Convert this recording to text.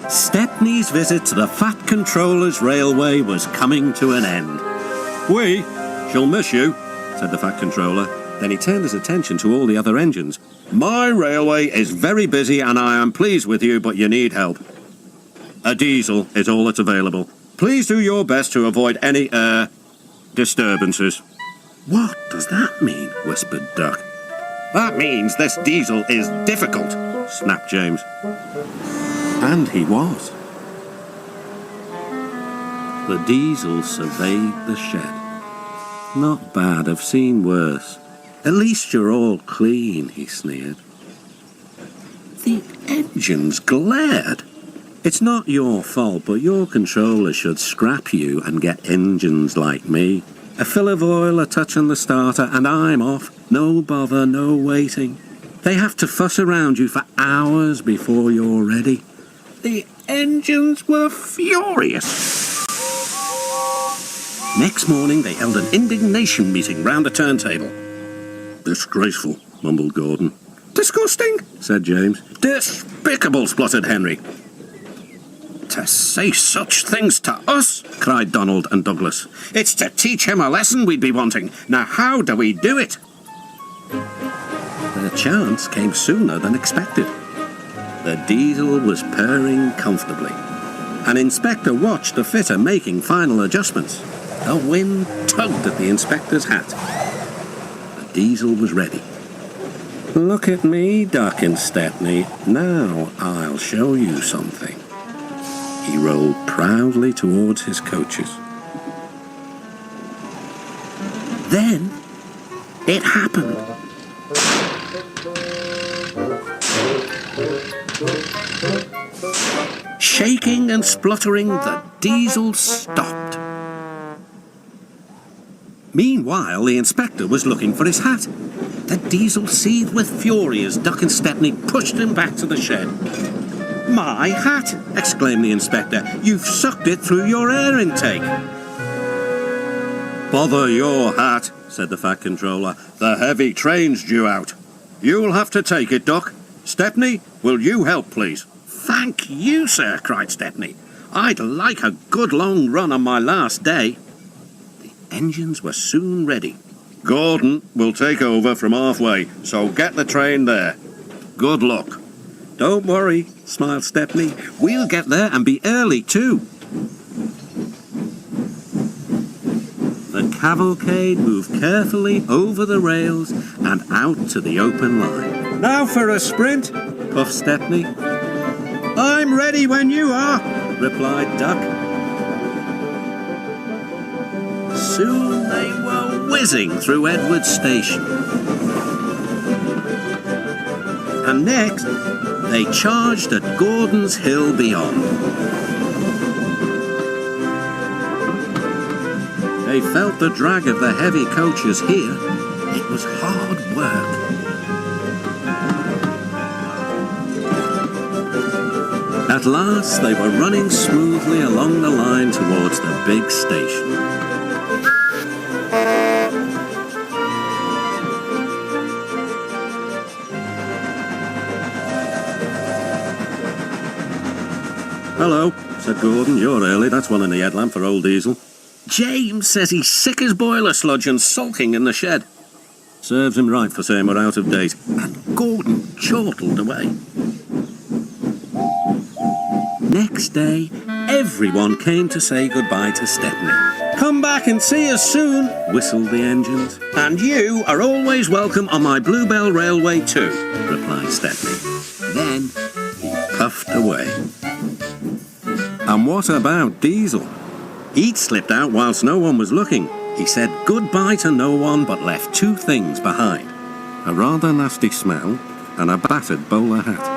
Stepney's visit to the Fat Controller's Railway was coming to an end. "We shall miss you," said the Fat Controller. Then he turned his attention to all the other engines. "My railway is very busy and I am pleased with you, but you need help. A diesel is all that's available. Please do your best to avoid any, disturbances." "What does that mean?" whispered Duck. "That means this diesel is difficult," snapped James. And he was. The diesel surveyed the shed. "Not bad, I've seen worse. At least you're all clean," he sneered. The engines glared. "It's not your fault, but your controller should scrap you and get engines like me. A fill of oil, a touch on the starter, and I'm off. No bother, no waiting. They have to fuss around you for hours before you're ready." The engines were furious. Next morning, they held an indignation meeting round the turntable. "Disgraceful," mumbled Gordon. "Disgusting," said James. "Despicable," spluttered Henry. "To say such things to us," cried Donald and Douglas. "It's to teach him a lesson we'd be wanting. Now how do we do it?" The chance came sooner than expected. The diesel was purring comfortably. An inspector watched the fitter making final adjustments. The wind tugged at the inspector's hat. The diesel was ready. "Look at me, Duck and Stepney. Now I'll show you something." He rolled proudly towards his coaches. Then it happened. Shaking and spluttering, the diesel stopped. Meanwhile, the inspector was looking for his hat. The diesel seethed with fury as Duck and Stepney pushed him back to the shed. "My hat!" exclaimed the inspector. "You've sucked it through your air intake." "Bother your hat," said the Fat Controller. "The heavy train's due out. You'll have to take it, Duck. Stepney, will you help, please?" "Thank you, sir," cried Stepney. "I'd like a good long run on my last day." The engines were soon ready. "Gordon will take over from halfway, so get the train there. Good luck." "Don't worry," smiled Stepney. "We'll get there and be early too." The cavalcade moved carefully over the rails and out to the open line. "Now for a sprint," puffed Stepney. "I'm ready when you are," replied Duck. Soon they were whizzing through Edward's station. And next, they charged at Gordon's Hill beyond. They felt the drag of the heavy coaches here. It was hard work. At last, they were running smoothly along the line towards the big station. "Hello," said Gordon. "You're early. That's one in the headlamp for old Diesel." "James says he's sick as boiler sludge and sulking in the shed." "Serves him right for saying we're out of date." And Gordon chortled away. Next day, everyone came to say goodbye to Stepney. "Come back and see us soon," whistled the engines. "And you are always welcome on my Bluebell Railway too," replied Stepney. Then he puffed away. And what about Diesel? He'd slipped out whilst no one was looking. He said goodbye to no one but left two things behind: a rather nasty smell and a battered bowler hat.